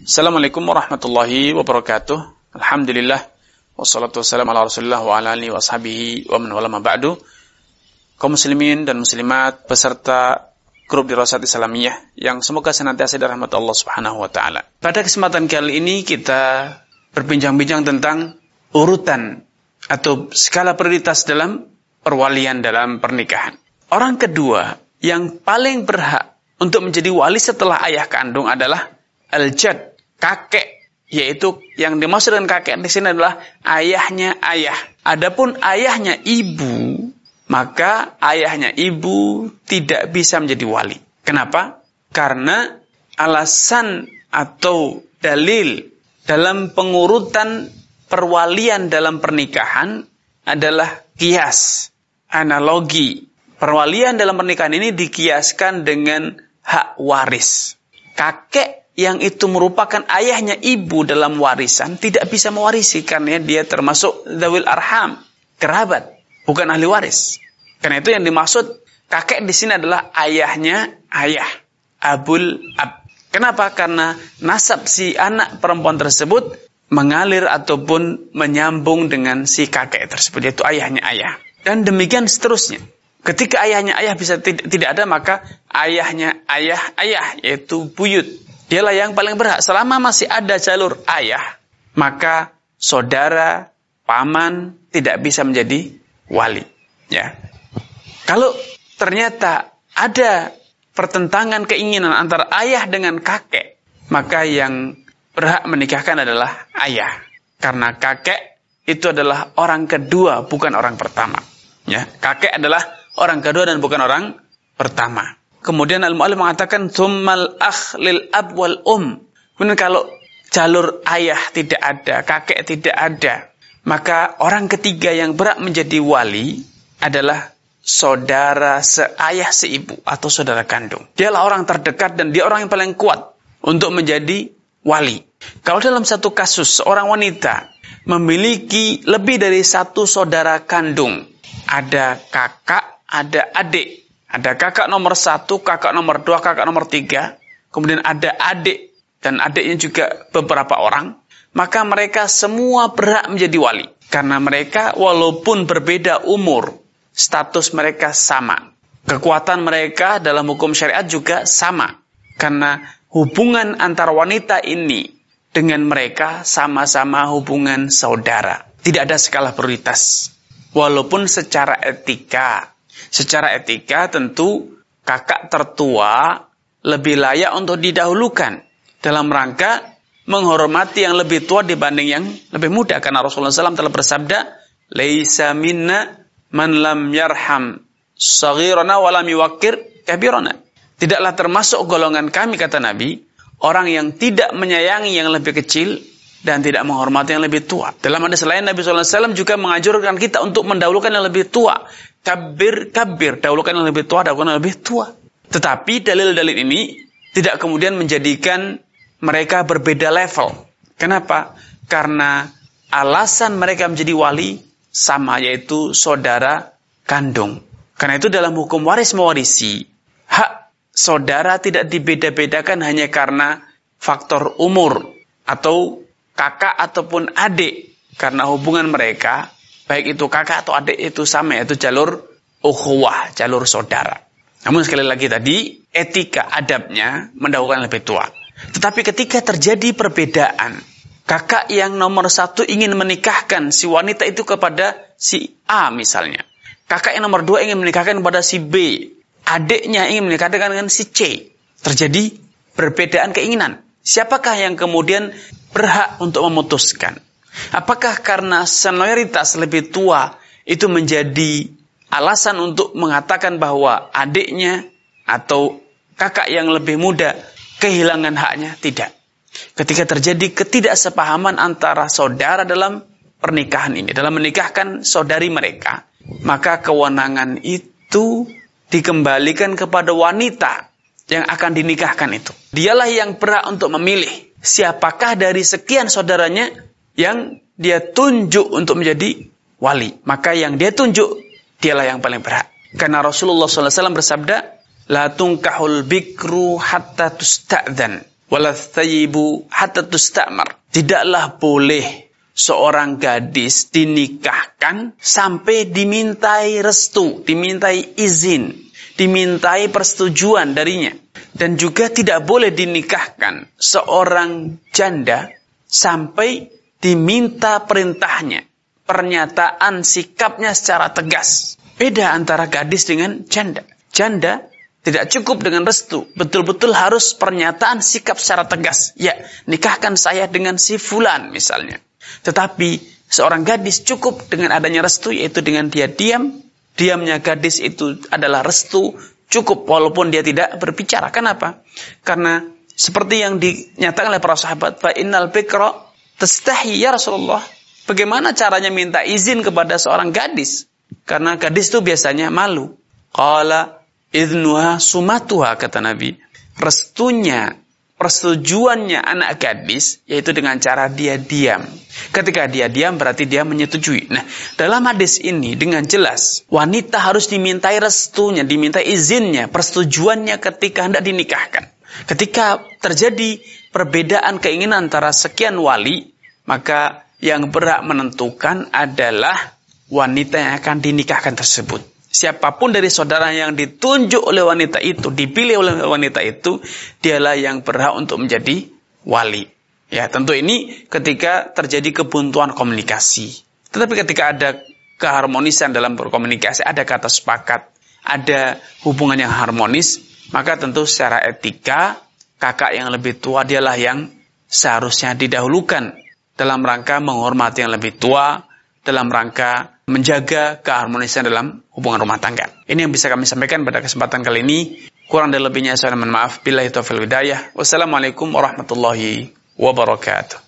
Assalamualaikum warahmatullahi wabarakatuh. Alhamdulillah wassalatu wassalamu ala Rasulillah wa ala alihi wa ashabihi wa man wala ma ba'du. Kaum muslimin dan muslimat peserta grup Dirasat Islamiyah yang semoga senantiasa dirahmati Allah Subhanahu wa taala. Pada kesempatan kali ini kita berbincang-bincang tentang urutan atau skala prioritas dalam perwalian dalam pernikahan. Orang kedua yang paling berhak untuk menjadi wali setelah ayah kandung adalah al-jad, kakek, yaitu yang dimaksud dengan kakek di sini adalah ayahnya ayah. Adapun ayahnya ibu, maka ayahnya ibu tidak bisa menjadi wali. Kenapa? Karena alasan atau dalil dalam pengurutan perwalian dalam pernikahan adalah kias, analogi. Perwalian dalam pernikahan ini dikiaskan dengan hak waris. Kakek yang itu merupakan ayahnya ibu dalam warisan tidak bisa mewarisi karena dia termasuk dzawil arham, kerabat, bukan ahli waris. Karena itu yang dimaksud kakek di sini adalah ayahnya ayah, abul ab. Kenapa? Karena nasab si anak perempuan tersebut mengalir ataupun menyambung dengan si kakek tersebut, yaitu ayahnya ayah. Dan demikian seterusnya. Ketika ayahnya ayah bisa tidak ada, maka ayahnya ayah, yaitu buyut. Dialah yang paling berhak. Selama masih ada jalur ayah, maka saudara, paman tidak bisa menjadi wali. Ya. Kalau ternyata ada pertentangan keinginan antara ayah dengan kakek, maka yang berhak menikahkan adalah ayah. Karena kakek itu adalah orang kedua, bukan orang pertama. Ya. Kakek adalah orang kedua dan bukan orang pertama. Kemudian al-mu'allif mengatakan tsummal akh lil ab wal Kemudian kalau jalur ayah tidak ada, kakek tidak ada, maka orang ketiga yang berhak menjadi wali adalah saudara seayah seibu atau saudara kandung. Dialah orang terdekat dan dia orang yang paling kuat untuk menjadi wali. Kalau dalam satu kasus seorang wanita memiliki lebih dari satu saudara kandung, ada kakak, ada adik. Ada kakak nomor 1, kakak nomor 2, kakak nomor 3. Kemudian ada adik. Dan adiknya juga beberapa orang. Maka mereka semua berhak menjadi wali. Karena mereka walaupun berbeda umur, status mereka sama. Kekuatan mereka dalam hukum syariat juga sama. Karena hubungan antara wanita ini dengan mereka sama-sama hubungan saudara. Tidak ada skala prioritas. Walaupun secara etika tentu kakak tertua lebih layak untuk didahulukan dalam rangka menghormati yang lebih tua dibanding yang lebih muda. Karena Rasulullah SAW telah bersabda, "Laisa minna man lam yarham saghirana wa lam yuwaqqir kabirana." Tidaklah termasuk golongan kami, kata Nabi, orang yang tidak menyayangi yang lebih kecil dan tidak menghormati yang lebih tua. Dalam hadis lain Nabi SAW juga menganjurkan kita untuk mendahulukan yang lebih tua. Kabir, dahulukan yang lebih tua, dahulukan yang lebih tua. Tetapi dalil-dalil ini tidak kemudian menjadikan mereka berbeda level. Kenapa? Karena alasan mereka menjadi wali sama, yaitu saudara kandung. Karena itu dalam hukum waris mewarisi, hak saudara tidak dibeda-bedakan hanya karena faktor umur atau kakak ataupun adik. Karena hubungan mereka, baik itu kakak atau adik itu sama, yaitu jalur ukhuwah, jalur saudara. Namun sekali lagi tadi, etika adabnya mendahulukan lebih tua. Tetapi ketika terjadi perbedaan, kakak yang nomor 1 ingin menikahkan si wanita itu kepada si A misalnya. Kakak yang nomor 2 ingin menikahkan kepada si B. Adiknya ingin menikahkan dengan si C. Terjadi perbedaan keinginan. Siapakah yang kemudian berhak untuk memutuskan? Apakah karena senioritas lebih tua itu menjadi alasan untuk mengatakan bahwa adiknya atau kakak yang lebih muda kehilangan haknya? Tidak. Ketika terjadi ketidaksepahaman antara saudara dalam pernikahan ini, dalam menikahkan saudari mereka, maka kewenangan itu dikembalikan kepada wanita yang akan dinikahkan itu. Dialah yang berhak untuk memilih siapakah dari sekian saudaranya yang dia tunjuk untuk menjadi wali. Maka yang dia tunjuk, dialah yang paling berhak. Karena Rasulullah SAW bersabda, La tunkahul bikru hatta tusta'dhan. Walathayibu hatta tustamar. Tidaklah boleh seorang gadis dinikahkan sampai dimintai restu, dimintai izin, dimintai persetujuan darinya. Dan juga tidak boleh dinikahkan seorang janda sampai diminta perintahnya, pernyataan sikapnya secara tegas. Beda antara gadis dengan janda. Janda tidak cukup dengan restu, betul-betul harus pernyataan sikap secara tegas. Ya, nikahkan saya dengan si fulan misalnya. Tetapi seorang gadis cukup dengan adanya restu, yaitu dengan dia diam. Diamnya gadis itu adalah restu, cukup walaupun dia tidak berbicara. Kenapa? Karena seperti yang dinyatakan oleh para sahabat, fa innal bikra tastahi ya Rasulullah. Bagaimana caranya minta izin kepada seorang gadis? Karena gadis itu biasanya malu. Qala idnuha sumatuha, kata Nabi. Restunya, persetujuannya anak gadis, yaitu dengan cara dia diam. Ketika dia diam, berarti dia menyetujui. Nah, dalam hadis ini dengan jelas, wanita harus dimintai restunya, dimintai izinnya, persetujuannya ketika hendak dinikahkan. Ketika terjadi perbedaan keinginan antara sekian wali, maka yang berhak menentukan adalah wanita yang akan dinikahkan tersebut. Siapapun dari saudara yang ditunjuk oleh wanita itu, dipilih oleh wanita itu, dialah yang berhak untuk menjadi wali. Ya, tentu ini ketika terjadi kebuntuan komunikasi. Tetapi ketika ada keharmonisan dalam berkomunikasi, ada kata sepakat, ada hubungan yang harmonis, maka tentu secara etika, kakak yang lebih tua dialah yang seharusnya didahulukan dalam rangka menghormati yang lebih tua, dalam rangka menjaga keharmonisan dalam hubungan rumah tangga. Ini yang bisa kami sampaikan pada kesempatan kali ini. Kurang dan lebihnya saya mohon maaf. Billahi taufiq wal hidayah. Wassalamualaikum warahmatullahi wabarakatuh.